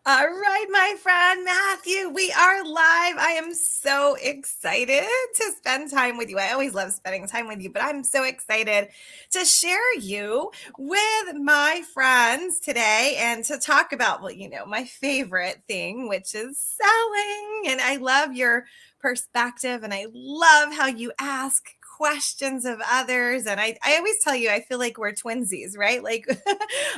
All right, my friend Matthew, we are live. I am so excited to spend time with you. I always love spending time with you, but I'm so excited to share you with my friends today and to talk about, well, my favorite thing, which is selling. And I love your perspective and I love how you ask questions of others. And I always tell you, I feel like we're twinsies, right? Like,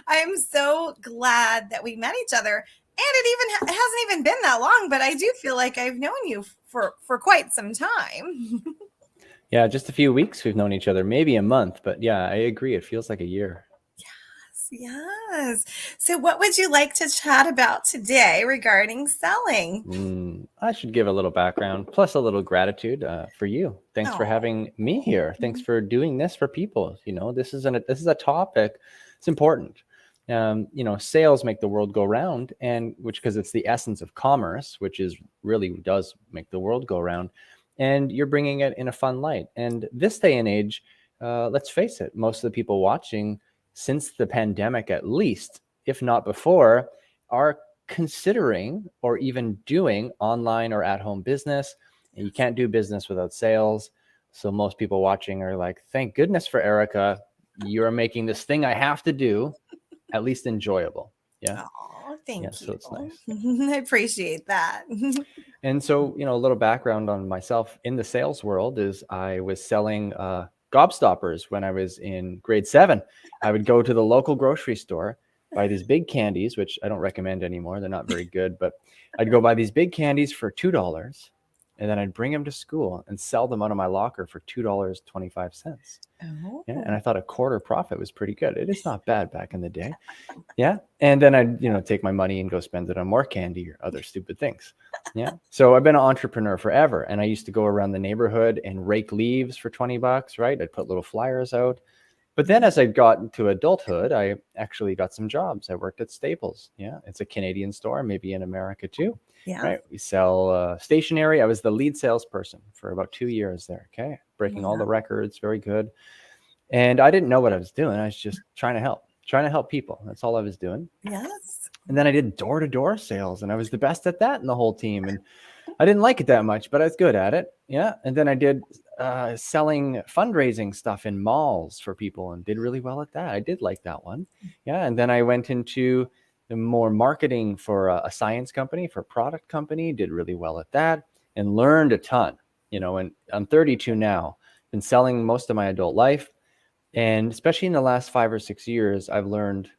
I'm so glad that we met each other and it hasn't even been that long, but I do feel like I've known you for quite some time. Yeah, just a few weeks we've known each other, maybe a month, but yeah, I agree. It feels like a year. Yes. So, what would you like to chat about today regarding selling? I should give a little background, plus a little gratitude for you. Thanks for Oh, having me here. Thanks for doing this for people. This is a topic. It's important. Sales make the world go round, and which because it's the essence of commerce, which is really does make the world go round. And you're bringing it in a fun light. And this day and age, let's face it, most of the people watching since the pandemic, at least, if not before, are considering or even doing online or at home business. And you can't do business without sales. So most people watching are like, thank goodness for Erica. You're making this thing I have to do at least enjoyable. Yeah. oh, Yeah. thank So you. it's nice. I appreciate that. And so, a little background on myself in the sales world is I was selling gobstoppers when I was in grade 7. I would go to the local grocery store, buy these big candies, which I don't recommend anymore. They're not very good, but I'd go buy these big candies for $2, and then I'd bring them to school and sell them out of my locker for $2.25. Yeah, and Oh, I thought a quarter profit was pretty good. It is not bad back in the day. Yeah. And then I'd, take my money and go spend it on more candy or other stupid things. Yeah. So I've been an entrepreneur forever. And I used to go around the neighborhood and rake leaves for $20, right? I'd put little flyers out. But then as I got into adulthood, I actually got some jobs. I worked at Staples. Yeah. It's a Canadian store, maybe in America too. yeah. Right. We sell stationery. I was the lead salesperson for about 2 years there. Okay. Breaking all Yeah. the records. Very good. And I didn't know what I was doing. I was just trying to help people. That's all I was doing. Yes. And then I did door to door sales, and I was the best at that in the whole team. And I didn't like it that much, but I was good at it. Yeah. And then I did selling fundraising stuff in malls for people and did really well at that. I did like that one. Yeah. And then I went into more marketing for a science company, for a product company, did really well at that and learned a ton. And I'm 32 now, been selling most of my adult life. And especially in the last 5 or 6 years, I've learned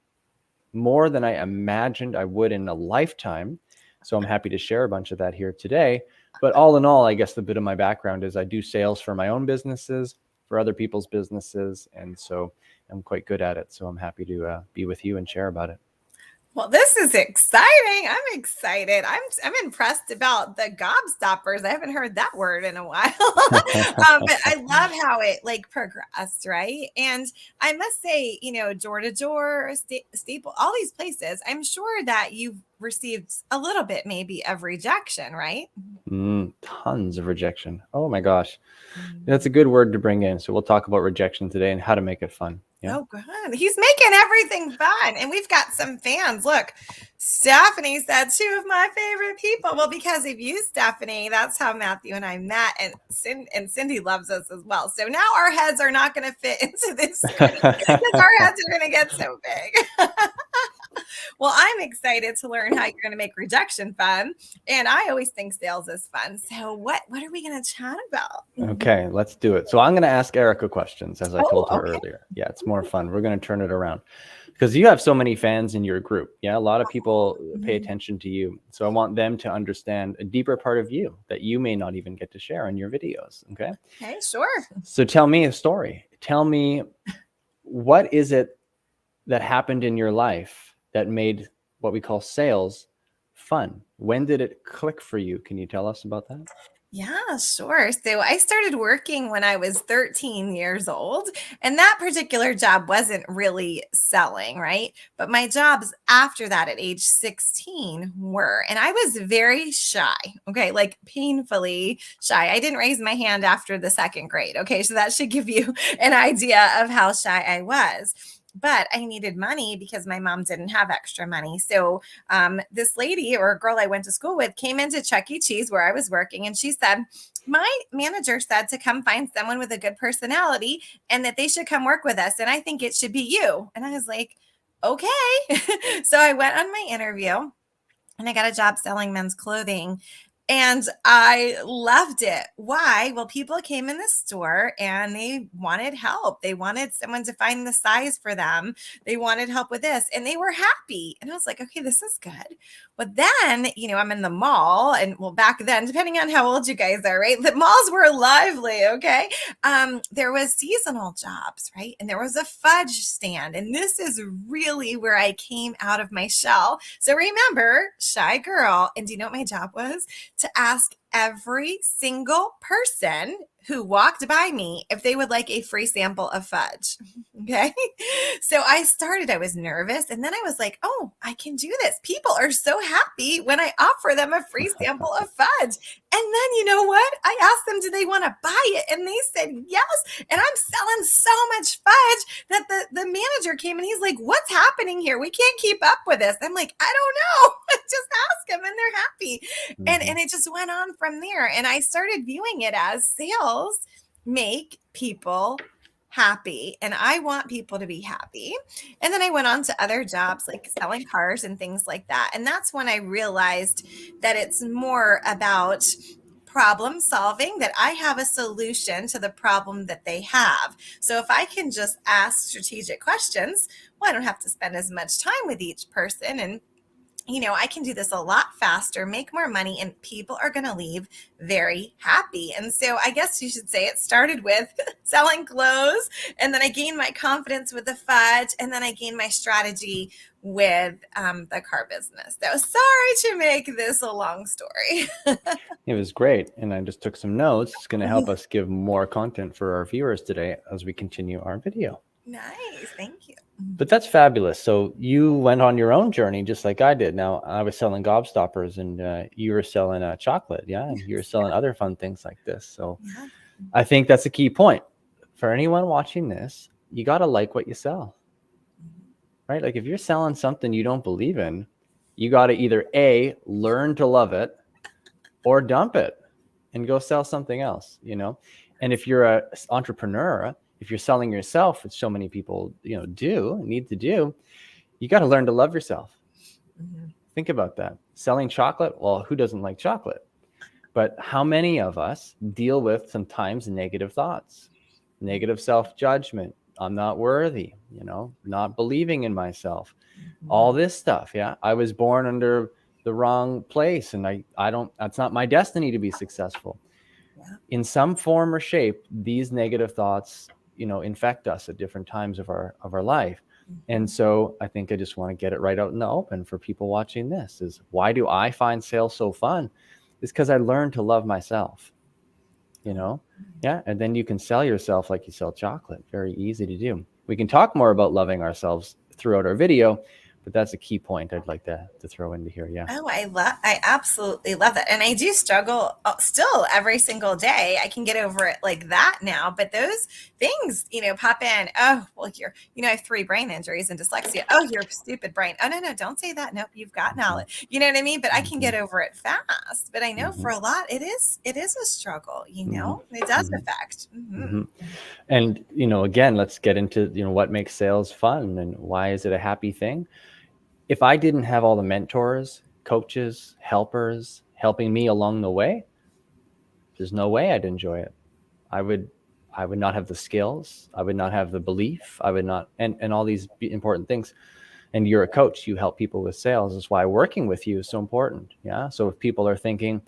more than I imagined I would in a lifetime. So I'm happy to share a bunch of that here today. But all in all, I guess the bit of my background is I do sales for my own businesses, for other people's businesses. And so I'm quite good at it. So I'm happy to be with you and share about it. Well, this is exciting. I'm excited. I'm impressed about the gobstoppers. I haven't heard that word in a while. But I love how it like progressed, right? And I must say, door to door, staple, all these places. I'm sure that you've received a little bit, maybe, of rejection, right? Tons of rejection. Oh my gosh. Mm. That's a good word to bring in. So we'll talk about rejection today and how to make it fun. Yeah. Oh, good. He's making everything fun. And we've got some fans. Look, Stephanie said 2 of my favorite people. Well, because of you, Stephanie, that's how Matthew and I met. And Cindy loves us as well. So now our heads are not going to fit into this screen because our heads are going to get so big. Well, I'm excited to learn how you're going to make rejection fun. And I always think sales is fun. So what are we going to chat about? Okay, let's do it. So I'm going to ask Erica questions, as I Oh, told her okay. earlier. Yeah, it's more fun. We're going to turn it around because you have so many fans in your group. Yeah, a lot of people pay Mhm. attention to you. So I want them to understand a deeper part of you that you may not even get to share in your videos. Okay. Okay, sure. So tell me a story. Tell me, what is it that happened in your life that made what we call sales fun? When did it click for you? Can you tell us about that? Yeah, sure. So I started working when I was 13 years old, and that particular job wasn't really selling, right? But my jobs after that at age 16 were, and I was very shy, okay, like painfully shy. I didn't raise my hand after the second grade, okay? So that should give you an idea of how shy I was. but I needed money because my mom didn't have extra money. So this lady or a girl I went to school with came into Chuck E. Cheese where I was working, and she said, my manager said to come find someone with a good personality and that they should come work with us. And I think it should be you. And I was like, okay. So I went on my interview and I got a job selling men's clothing. And I loved it. Why? Well, people came in the store and they wanted help. They wanted someone to find the size for them. They wanted help with this and they were happy. And I was like, okay, this is good. But then, I'm in the mall and well, back then, depending on how old you guys are, right? The malls were lively. Okay. There was seasonal jobs, right? And there was a fudge stand. And this is really where I came out of my shell. So remember, shy girl. And do you know what my job was? To ask every single person who walked by me if they would like a free sample of fudge. Okay. So I was nervous. And then I was like, oh, I can do this. People are so happy when I offer them a free sample of fudge. And then you know what? I asked them, do they want to buy it? And they said yes. And I'm selling so much fudge that the manager came and he's like, what's happening here? We can't keep up with this. I'm like, I don't know. Just ask them and they're happy. And it just went on from there. And I started viewing it as sales make people happy. And I want people to be happy. And then I went on to other jobs like selling cars and things like that. And that's when I realized that it's more about problem solving, that I have a solution to the problem that they have. So if I can just ask strategic questions, well, I don't have to spend as much time with each person. And I can do this a lot faster, make more money, and people are going to leave very happy. And so I guess you should say it started with selling clothes, and then I gained my confidence with the fudge, and then I gained my strategy with the car business. So sorry to make this a long story. It was great. And I just took some notes. It's going to help us give more content for our viewers today as we continue our video. Nice. Thank you. But that's fabulous. So you went on your own journey just like I did. Now I was selling gobstoppers and you were selling chocolate. Yeah. And you were selling other fun things like this. So Yeah. I think that's a key point for anyone watching this. You got to like what you sell, right? Like if you're selling something you don't believe in, you got to either A, learn to love it or dump it and go sell something else, And if you're an entrepreneur, if you're selling yourself, which so many people, need to do, you got to learn to love yourself. Mm-hmm. Think about that. Selling chocolate. Well, who doesn't like chocolate? But how many of us deal with sometimes negative thoughts, negative self-judgment? I'm not worthy, not believing in myself, all this stuff. Yeah. I was born under the wrong place and that's not my destiny to be successful. Yeah. In some form or shape, these negative thoughts infect us at different times of our life. Mm-hmm. And so I think I just want to get it right out in the open for people watching this is why do I find sales so fun? It's because I learned to love myself, Yeah. And then you can sell yourself like you sell chocolate. Very easy to do. We can talk more about loving ourselves throughout our video, but that's a key point I'd like to throw into here. Yeah. Oh, I absolutely love that. And I do struggle still every single day. I can get over it like that now, but those things, pop in. Oh, well, I have 3 brain injuries and dyslexia. Oh, you're stupid brain. Oh, no, don't say that. Nope. You've got knowledge. You know what I mean? But I can get over it fast, but I know for a lot, it is a struggle, it does affect. And, again, let's get into, what makes sales fun and why is it a happy thing? If I didn't have all the mentors, coaches, helpers helping me along the way, there's no way I'd enjoy it. I would not have the skills. I would not have the belief. I would not, and all these important things. And you're a coach, you help people with sales. That's why working with you is so important. Yeah. So if people are thinking,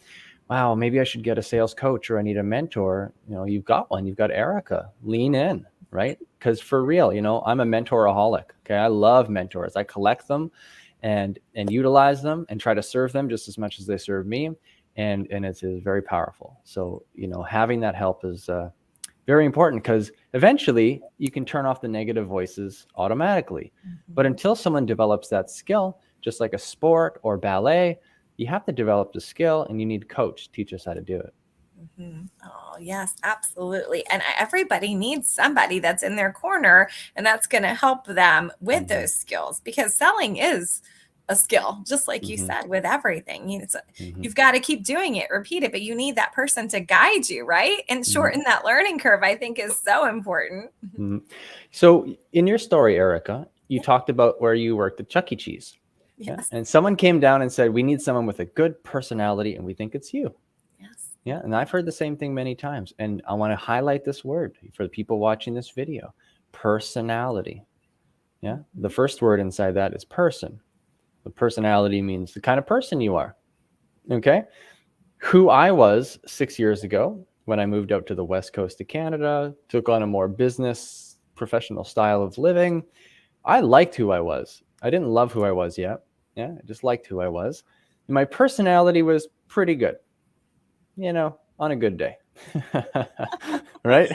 wow, maybe I should get a sales coach or I need a mentor, you've got one, you've got Erica, lean in, right? Because for real, I'm a mentoraholic. Okay. I love mentors. I collect them and utilize them and try to serve them just as much as they serve me. And it's very powerful. So, having that help is very important because eventually you can turn off the negative voices automatically. But until someone develops that skill, just like a sport or ballet, you have to develop the skill and you need a coach to teach us how to do it. Oh, yes, absolutely. And everybody needs somebody that's in their corner and that's going to help them with Mm-hmm. those skills, because selling is a skill, just like you Mm-hmm. said, with everything. Mm-hmm. You've got to keep doing it, repeat it, but you need that person to guide you, right? And Mm-hmm. shorten that learning curve, I think, is so important. Mm-hmm. So in your story, Erica, you talked about where you worked at Chuck E. Cheese. Yeah. Yes. And someone came down and said, we need someone with a good personality and we think it's you. Yes. Yeah. And I've heard the same thing many times. And I want to highlight this word for the people watching this video: personality. Yeah. The first word inside that is person. The personality means the kind of person you are. Okay. Who I was 6 years ago when I moved out to the west coast of Canada, took on a more business, professional style of living. I liked who I was. I didn't love who I was yet. Yeah, I just liked who I was. And my personality was pretty good, on a good day. Right?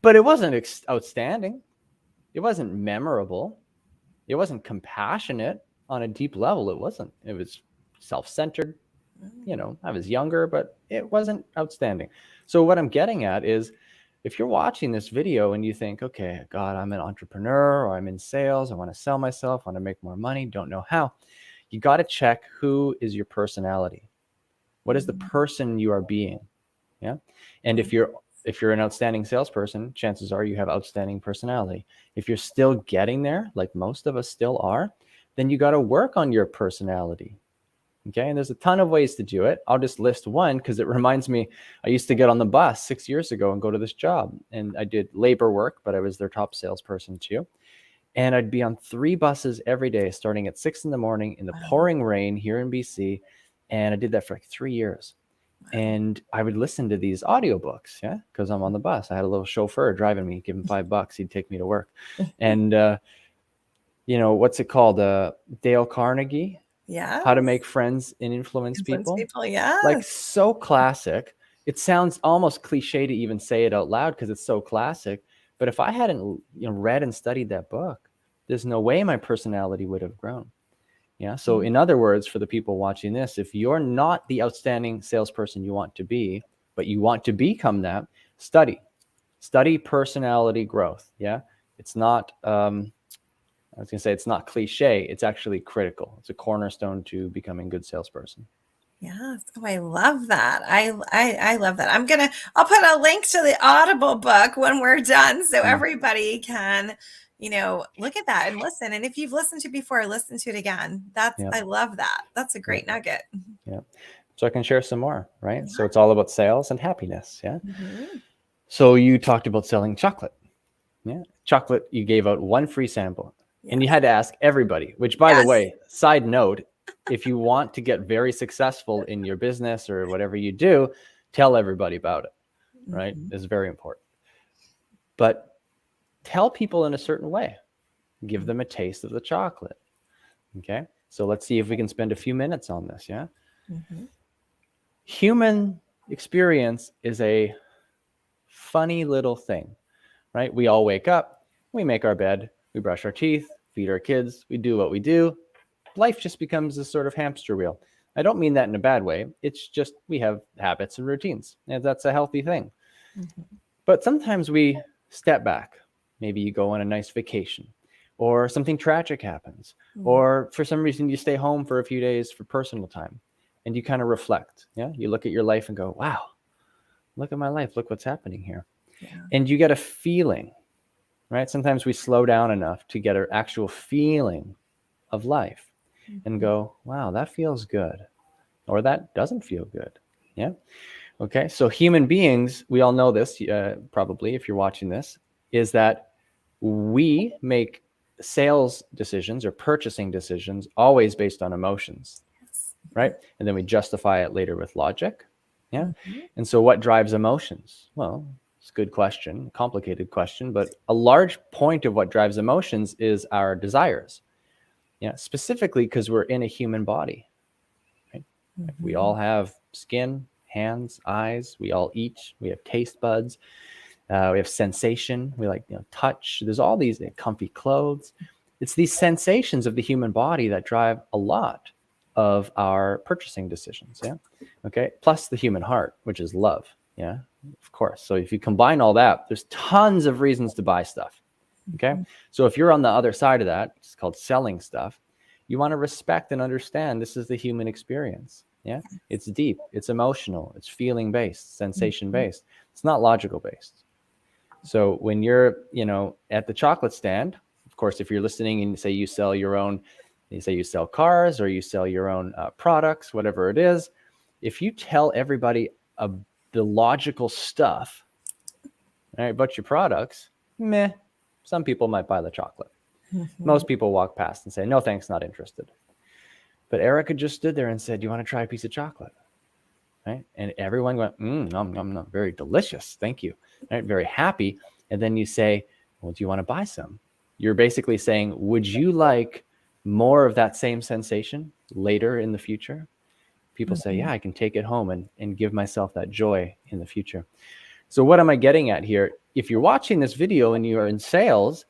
But it wasn't outstanding. It wasn't memorable. It wasn't compassionate on a deep level. It wasn't. It was self-centered. I was younger, but it wasn't outstanding. So what I'm getting at is, if you're watching this video and you think, okay, God, I'm an entrepreneur or I'm in sales, I want to sell myself, I want to make more money, don't know how, you got to check, who is your personality? What is the person you are being? Yeah. And if you're an outstanding salesperson, chances are you have outstanding personality. If you're still getting there, like most of us still are, then you got to work on your personality. Okay. And there's a ton of ways to do it. I'll just list one because it reminds me, I used to get on the bus 6 years ago and go to this job. And I did labor work, but I was their top salesperson too. And I'd be on 3 buses every day, starting at 6 in the morning in the pouring rain here in BC. And I did that for like 3 years. And I would listen to these audiobooks, yeah, because I'm on the bus. I had a little chauffeur driving me, give him $5, he'd take me to work. And, what's it called? Dale Carnegie, Yeah. How to Make Friends and Influence Influence People. people. Yeah. Like, so classic. It sounds almost cliche to even say it out loud because it's so classic. But if I hadn't read and studied that book, there's no way my personality would have grown. Yeah. So in other words, for the people watching this, if you're not the outstanding salesperson you want to be, but you want to become that, study personality growth. Yeah. It's not, I was going to say, it's not cliche. It's actually critical. It's a cornerstone to becoming a good salesperson. Yes. Oh, I love that. I love that. I'll put a link to the Audible book when we're done so everybody can, look at that and listen. And if you've listened to it before, listen to it again. I love that. That's a great nugget. Yeah. So I can share some more, right? So it's all about sales and happiness. Yeah. Mhm. So you talked about selling chocolate. Yeah. Chocolate, you gave out 1 free sample. And you had to ask everybody, which, by the way, side note, if you want to get very successful in your business or whatever you do, tell everybody about it, right? It's very important. But tell people in a certain way. Give them a taste of the chocolate. Okay? So let's see if we can spend a few minutes on this, yeah? Human experience is a funny little thing, right? We all wake up, we make our bed, we brush our teeth, feed our kids, we do what we do. Life just becomes this sort of hamster wheel. I don't mean that in a bad way. It's just we have habits and routines, and that's a healthy thing. But sometimes we step back. Maybe you go on a nice vacation, or something tragic happens, or for some reason you stay home for a few days for personal time, and you kind of reflect. Yeah, you look at your life and go, wow, look at my life. Look what's happening here. And you get a feeling, right? Sometimes we slow down enough to get an actual feeling of life and go, wow, that feels good, or that doesn't feel good. Yeah. Okay. So human beings, we all know this, probably, if you're watching this, is that we make sales decisions or purchasing decisions always based on emotions, right? And then we justify it later with logic. Yeah. And so what drives emotions? Well, it's a good question, complicated question, but a large point of what drives emotions is our desires. Yeah, specifically because we're in a human body. Right? We all have skin, hands, eyes. We all eat. We have taste buds. We have sensation. We like touch. There's all these comfy clothes. It's these sensations of the human body that drive a lot of our purchasing decisions. Yeah. Okay. Plus the human heart, which is love. Yeah. Of course. So if you combine all that, there's tons of reasons to buy stuff. Okay. So if you're on the other side of that, it's called selling stuff. You want to respect and understand this is the human experience. Yeah. It's deep. It's emotional. It's feeling based, sensation based. It's not logical based. So when you're, at the chocolate stand, of course, if you're listening and say you sell your own, you say you sell cars or you sell your own products, whatever it is, if you tell everybody the logical stuff, right, about your products, meh, some people might buy the chocolate. Most people walk past and say, no, thanks, not interested. But Erica just stood there and said, you want to try a piece of chocolate? Right? And everyone went, nom, nom, nom, very delicious. Thank you. Right? Very happy. And then you say, well, do you want to buy some? You're basically saying, would you like more of that same sensation later in the future? People say, yeah, I can take it home and give myself that joy in the future. So what am I getting at here? If you're watching this video and you are in sales,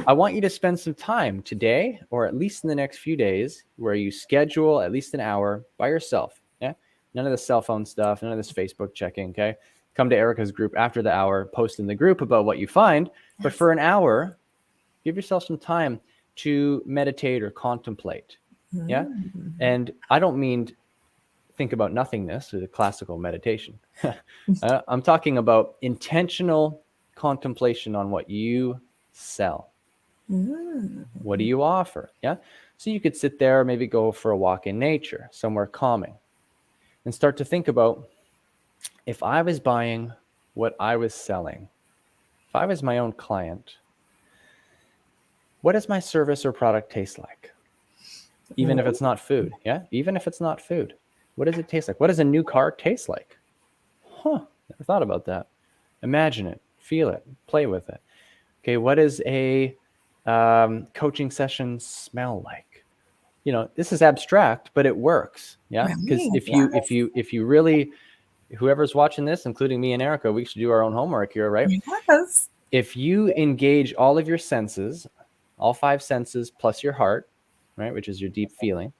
I want you to spend some time today, or at least in the next few days, where you schedule at least an hour by yourself. Yeah. None of the cell phone stuff, none of this Facebook checking. Okay. Come to Erica's group after the hour, post in the group about what you find. But for an hour, give yourself some time to meditate or contemplate. Yeah. And I don't mean think about nothingness or the classical meditation. I'm talking about intentional contemplation on what you sell. What do you offer? Yeah. So you could sit there, maybe go for a walk in nature, somewhere calming, and start to think about, if I was buying what I was selling, if I was my own client, what does my service or product taste like? Even if it's not food. Yeah. Even if it's not food. What does it taste like? What does a new car taste like? Never thought about that. Imagine it, feel it, play with it. Okay, what does a coaching session smell like? This is abstract, but it works. Yeah, because if you really, whoever's watching this, including me and Erica, we should do our own homework here, right? Yes. If you engage all of your senses, all 5 senses plus your heart, right, which is your deep feeling.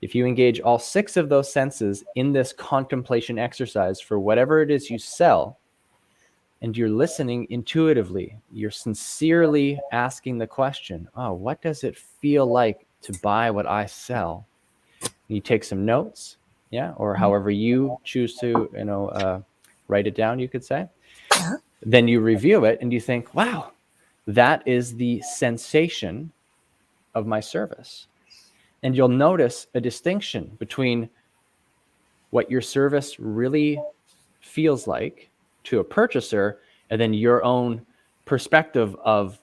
If you engage all 6 of those senses in this contemplation exercise for whatever it is you sell, and you're listening intuitively, you're sincerely asking the question, what does it feel like to buy what I sell? And you take some notes, yeah, or however you choose to, write it down, you could say. Yeah. Then you review it and you think, wow, that is the sensation of my service. And you'll notice a distinction between what your service really feels like to a purchaser and then your own perspective of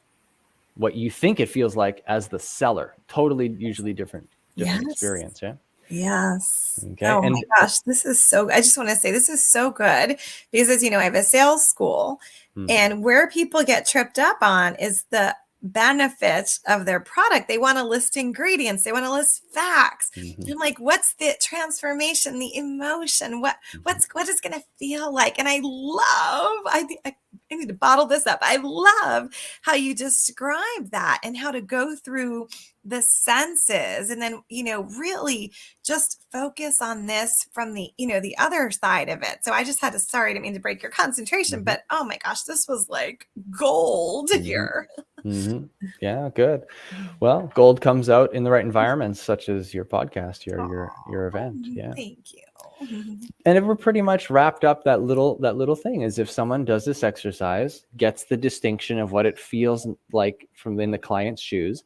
what you think it feels like as the seller. Totally, usually different experience. Yeah. Yes. Okay. Oh my gosh, this is so, I just want to say this is so good because as you know, I have a sales school and where people get tripped up on is the benefits of their product. They want to list ingredients. They want to list facts. I'm like, what's the transformation, the emotion? What is going to feel like? And I need to bottle this up. I love how you describe that and how to go through the senses and then, really just focus on this from the, the other side of it. So I just had to, sorry, I didn't mean to break your concentration, but oh my gosh, this was like gold here. Yeah, good. Well, gold comes out in the right environments, such as your podcast, your event. Yeah. Thank you. And we're pretty much wrapped up that little thing is if someone does this exercise, gets the distinction of what it feels like from in the client's shoes,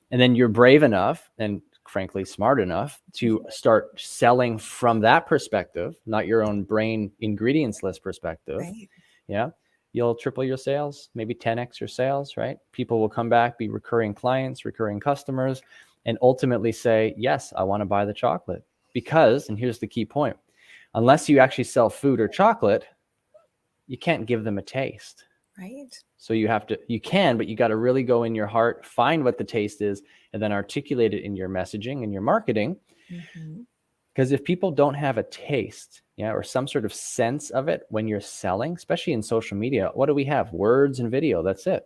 and then you're brave enough and frankly smart enough to start selling from that perspective, not your own brain ingredients list perspective. Right. Yeah. You'll triple your sales, maybe 10x your sales, right? People will come back, be recurring clients, recurring customers, and ultimately say, yes, I want to buy the chocolate. Because, and here's the key point, unless you actually sell food or chocolate, you can't give them a taste. Right. So you can, but you got to really go in your heart, find what the taste is, and then articulate it in your messaging and your marketing. Because if people don't have a taste, or some sort of sense of it when you're selling, especially in social media, what do we have? Words and video. That's it.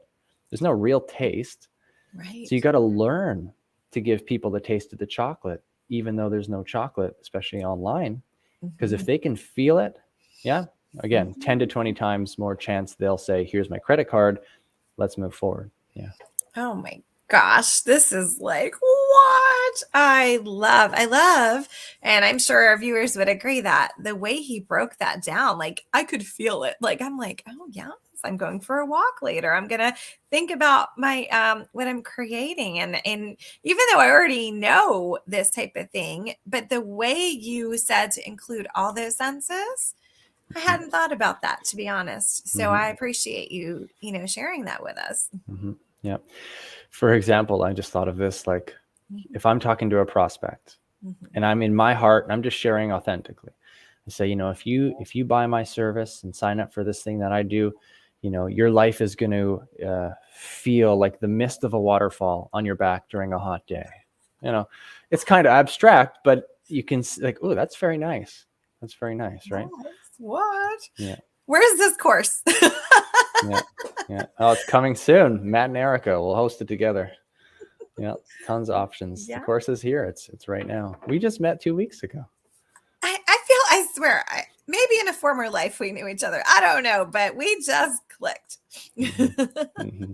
There's no real taste. Right. So you got to learn to give people the taste of the chocolate even though there's no chocolate, especially online. Because if Mhm. they can feel it, yeah, again, 10 to Mhm. 20 times more chance they'll say, here's my credit card, let's move forward. Yeah. Oh my gosh, this is like what I love, and I'm sure our viewers would agree that the way he broke that down, like I could feel it. Like I'm like, oh yes, I'm going for a walk later. I'm gonna think about my what I'm creating, and even though I already know this type of thing, but the way you said to include all those senses, I hadn't thought about that, to be honest. So Mm-hmm. I appreciate you, sharing that with us. Mm-hmm. Yeah. For example, I just thought of this, like Mhm, if I'm talking to a prospect mhm. and I'm in my heart and I'm just sharing authentically, I say, if you buy my service and sign up for this thing that I do, your life is going to feel like the mist of a waterfall on your back during a hot day. It's kind of abstract, but you can like, oh, that's very nice. That's very nice, right? Yes. What? Yeah. Where's this course? Yeah. Yeah. Oh, it's coming soon. Matt and Erica will host it together. Yeah. Tons of options. The Yeah. course is here. It's right now. We just met 2 weeks ago. I swear, maybe in a former life we knew each other. I don't know, but we just clicked. Hmm. Hmm.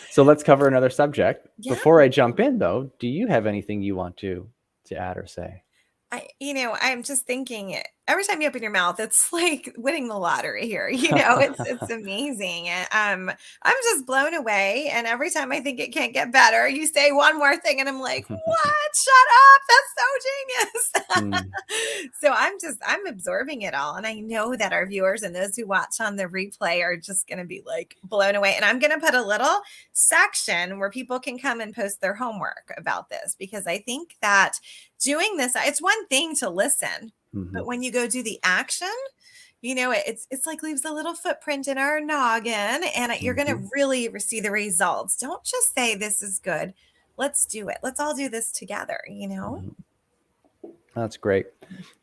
So let's cover another subject. Yeah. Before I jump in, though, do you have anything you want to add or say? I'm just thinking every time you open your mouth, it's like winning the lottery here. It's amazing. And I'm just blown away. And every time I think it can't get better, you say one more thing and I'm like, what? Shut up. That's so Hmm. genius. So I'm absorbing it all. And I know that our viewers and those who watch on the replay are just gonna be like blown away. And I'm gonna put a little section where people can come and post their homework about this because I think that doing this, it's one thing to listen, Hmm. but when you go do the action, it's like leaves a little footprint in our noggin, and you're going Hmm. to really see the results. Don't just say this is good. Let's do it. Let's all do this together. Hmm. That's great.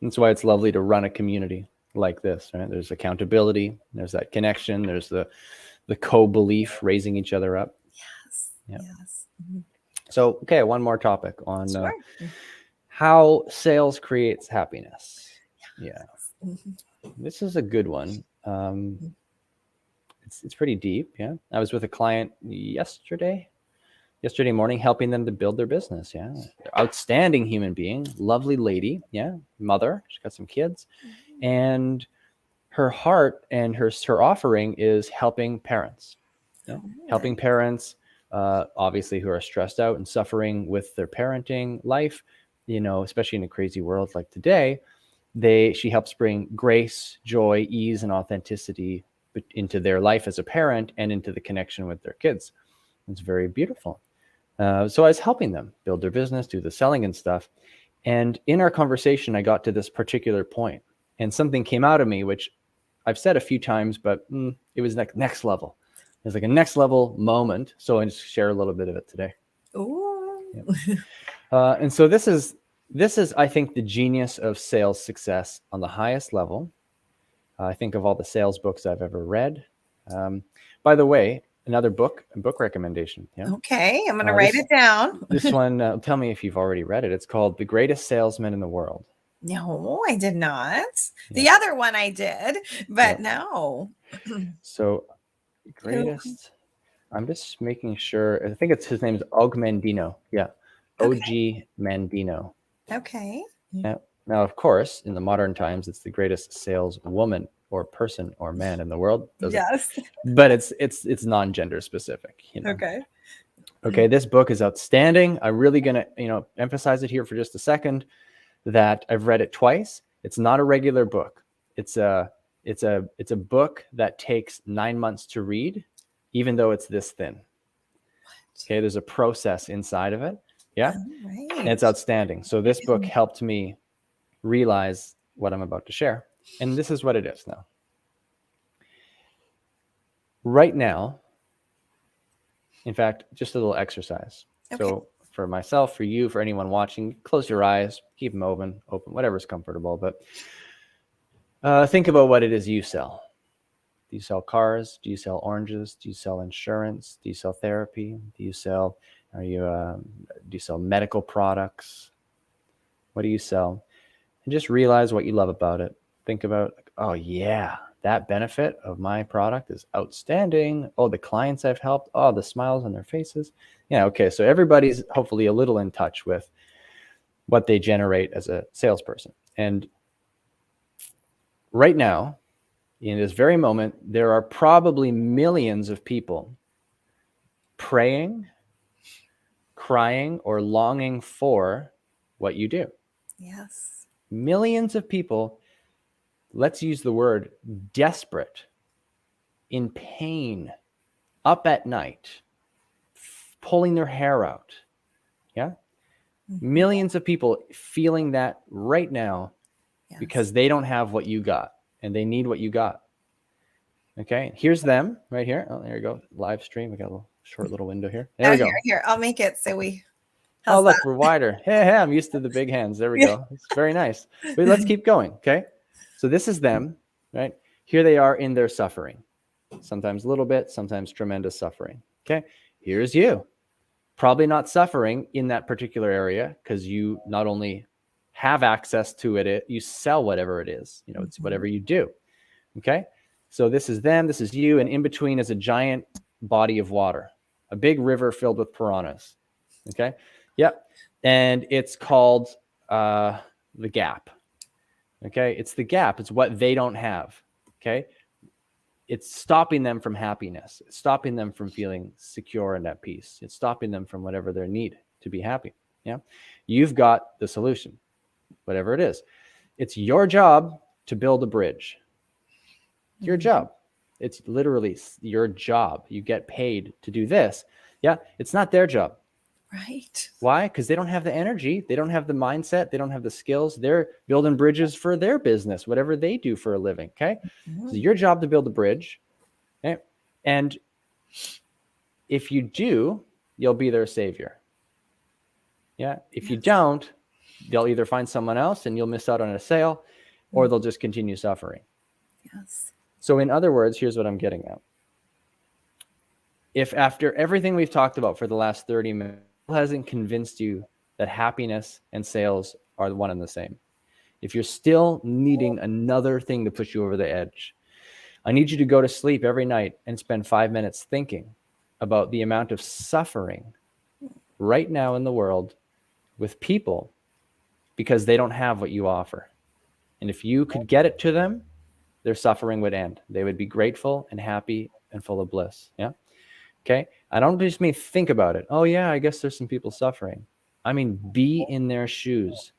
That's why it's lovely to run a community like this, right? There's accountability, there's that connection, there's the co-belief, raising each other up. Yes. Yeah. Yes. Mhm. So, okay, one more topic on Sure. how sales creates happiness. Yeah, Mhm. this is a good one. It's pretty deep. Yeah, I was with a client yesterday morning, helping them to build their business. Yeah, outstanding human being, lovely lady. Yeah, mother. She's got some kids, and her heart and her offering is helping parents. Yeah, Oh, helping parents, obviously who are stressed out and suffering with their parenting life. Especially in a crazy world like today, she helps bring grace, joy, ease, and authenticity into their life as a parent and into the connection with their kids. It's very beautiful. So I was helping them build their business, do the selling and stuff. And in our conversation, I got to this particular point, and something came out of me, which I've said a few times, but it was like next level. It was like a next level moment. So I just share a little bit of it today. Ooh. Yep. And so this is, I think, the genius of sales success on the highest level. I think of all the sales books I've ever read. By the way, another book recommendation. Yeah. Okay, I'm gonna write This it down. this one, tell me if you've already read it. It's called The Greatest Salesman in the World. No, I did not. Yeah. The other one I did, but Yep. no. So Who? greatest. I'm just making sure. I think his name is Og Mandino. Yeah. Okay. OG Mandino. Okay. Yeah. Now, of course, in the modern times, it's the greatest saleswoman or person or man in the world. Doesn't, Yes. but it's non-gender specific. Okay. Okay, this book is outstanding. I'm really gonna, emphasize it here for just a second that I've read it twice. It's not a regular book. It's a book that takes 9 months to read, even though it's this thin. Okay, there's a process inside of it. Yeah. All And it's right. outstanding. So this book helped me realize what I'm about to share. And this is what it is now. Right now, in fact, just a little exercise. Okay. So for myself, for you, for anyone watching, close your eyes, keep them open, whatever's comfortable. But think about what it is you sell. Do you sell cars? Do you sell oranges? Do you sell insurance? Do you sell therapy? Do you sell medical products? What do you sell? And just realize what you love about it. Think about, like, oh yeah, that benefit of my product is outstanding. Oh, the clients I've helped, oh, the smiles on their faces. Yeah, okay. So everybody's hopefully a little in touch with what they generate as a salesperson. And right now, in this very moment, there are probably millions of people praying, crying, or longing for what you do. Yes. Millions of people, let's use the word desperate, in pain, up at night, pulling their hair out. Yeah. Millions of people feeling that right now because they don't have what you got and they need what you got. Okay. Here's them right here. Oh, there you go. Live stream. We got a little short little window here. There we go. Here, I'll make it so we. Oh, look, we're wider. Hey, I'm used to the big hands. There we go. It's very nice. But let's keep going. Okay. So this is them, right? Here they are in their suffering. Sometimes a little bit, sometimes tremendous suffering. Okay. Here's you. Probably not suffering in that particular area because you not only have access to it, you sell whatever it is. You know, it's whatever you do. Okay. So this is them, this is you, and in between is a giant body of water, a big river filled with piranhas. Okay. Yep. And it's called the gap. Okay. It's the gap. It's what they don't have. Okay. It's stopping them from happiness. It's stopping them from feeling secure and at peace. It's stopping them from whatever their need to be happy. Yeah. You've got the solution, whatever it is. It's your job to build a bridge. It's your job. It's literally your job. You get paid to do this. Yeah. It's not their job. Right. Why? Because they don't have the energy. They don't have the mindset. They don't have the skills. They're building bridges for their business, whatever they do for a living. Okay. So your job to build a bridge. Okay? And if you do, you'll be their savior. Yeah. If you don't, they'll either find someone else and you'll miss out on a sale, or they'll just continue suffering. Yes. So in other words, here's what I'm getting at. If after everything we've talked about for the last 30 minutes hasn't convinced you that happiness and sales are the one and the same, if you're still needing another thing to push you over the edge, I need you to go to sleep every night and spend 5 minutes thinking about the amount of suffering right now in the world with people because they don't have what you offer. And if you could get it to them, their suffering would end. They would be grateful and happy and full of bliss. Yeah. Okay. I don't just mean think about it. Oh yeah, I guess there's some people suffering. I mean, be in their shoes,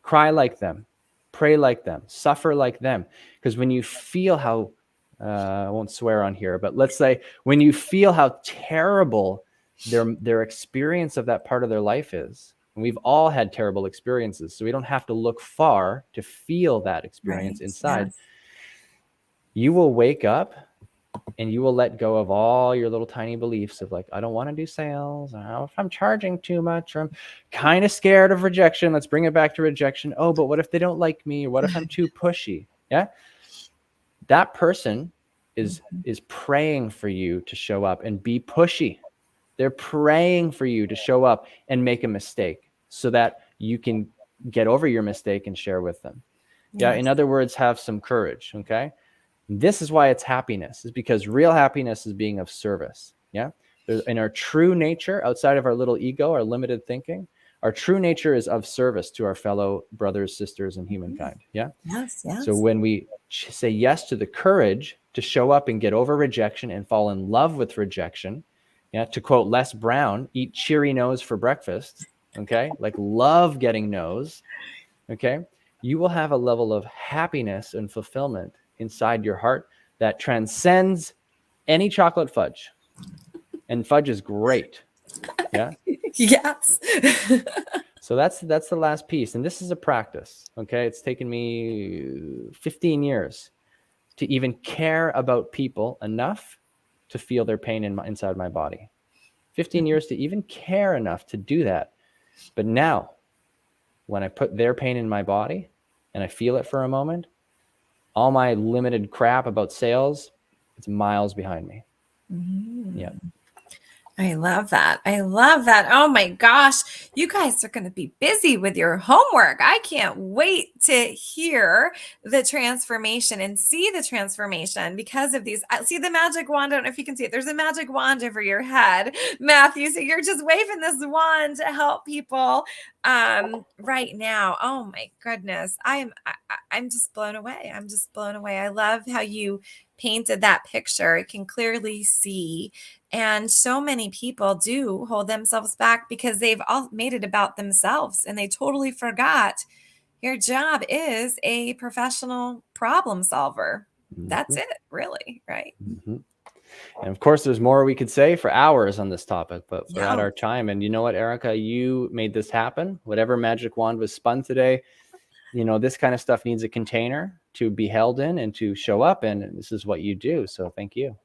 cry like them, pray like them, suffer like them. Because when you feel how, I won't swear on here, but let's say when you feel how terrible their experience of that part of their life is, and we've all had terrible experiences, so we don't have to look far to feel that experience inside. Yes. You will wake up and you will let go of all your little tiny beliefs of like, I don't want to do sales. Or if I'm charging too much, or I'm kind of scared of rejection. Let's bring it back to rejection. Oh, but what if they don't like me? Or what if I'm too pushy? Yeah. That person is praying for you to show up and be pushy. They're praying for you to show up and make a mistake so that you can get over your mistake and share with them. Yeah. In other words, have some courage. Okay. This is why it's happiness, is because real happiness is being of service. Yeah. In our true nature, outside of our little ego, our limited thinking, our true nature is of service to our fellow brothers, sisters, and humankind. Yeah. Yes. Yes. So when we say yes to the courage to show up and get over rejection and fall in love with rejection, yeah, to quote Les Brown, eat cheery no's for breakfast. Okay. Like love getting no's. Okay. You will have a level of happiness and fulfillment inside your heart that transcends any chocolate fudge. And fudge is great. Yeah. Yes. So that's the last piece. And this is a practice. Okay. It's taken me 15 years to even care about people enough to feel their pain inside my body. 15 years to even care enough to do that. But now, when I put their pain in my body and I feel it for a moment, all my limited crap about sales, it's miles behind me. Yeah. I love that. I love that. Oh my gosh. You guys are going to be busy with your homework. I can't wait to hear the transformation and see the transformation because of these. I see the magic wand. I don't know if you can see it. There's a magic wand over your head, Matthew. So you're just waving this wand to help people right now. Oh my goodness. I'm just blown away. I'm just blown away. I love how you painted that picture. I can clearly see, and so many people do hold themselves back because they've all made it about themselves and they totally forgot your job is a professional problem solver. That's Mhm, it, really, right? mhm. And of course, there's more we could say for hours on this topic, but we're at Yeah. our time. And you know what, Erica, you made this happen. Whatever magic wand was spun today, this kind of stuff needs a container to be held in and to show up. And this is what you do. So thank you.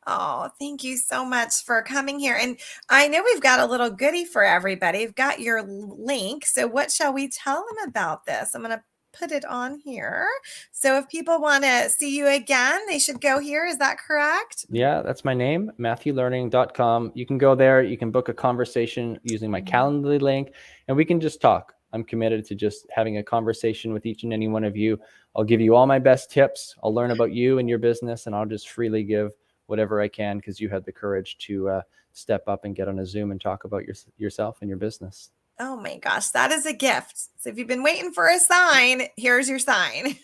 Oh, thank you so much for coming here. And I know we've got a little goodie for everybody. We've got your link. So, what shall we tell them about this? I'm going to put it on here. So, if people want to see you again, they should go here. Is that correct? Yeah, that's my name, MatthewLearning.com. You can go there. You can book a conversation using my Calendly link, and we can just talk. I'm committed to just having a conversation with each and any one of you. I'll give you all my best tips. I'll learn about you and your business, and I'll just freely give whatever I can because you had the courage to step up and get on a Zoom and talk about yourself and your business. Oh my gosh, that is a gift. So if you've been waiting for a sign, here's your sign.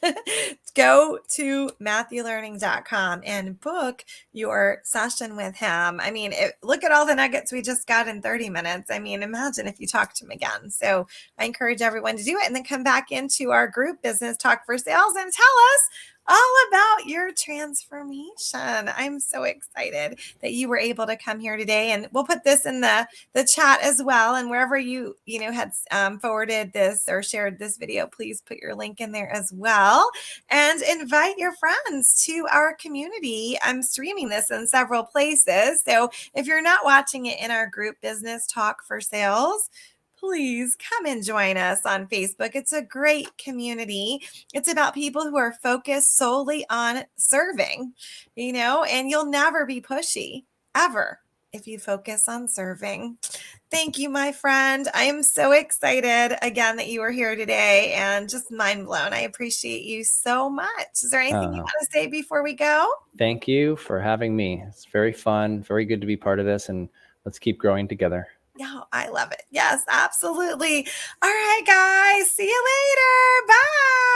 Go to MatthewLearning.com and book your session with him. I mean, look at all the nuggets we just got in 30 minutes. I mean, imagine if you talked to him again. So I encourage everyone to do it and then come back into our group Business Talk for Sales and tell us all about your transformation. I'm so excited that you were able to come here today, and we'll put this in the chat as well, and wherever you had forwarded this or shared this video, please put your link in there as well and invite your friends to our community. I'm streaming this in several places, so if you're not watching it in our group Business Talk for Sales, please come and join us on Facebook. It's a great community. It's about people who are focused solely on serving, and you'll never be pushy ever if you focus on serving. Thank you, my friend. I am so excited again that you were here today and just mind blown. I appreciate you so much. Is there anything you Uh, want to say before we go? Thank you for having me. It's very fun, very good to be part of this, and let's keep growing together. No, I love it. Yes, absolutely. All right, guys. See you later. Bye.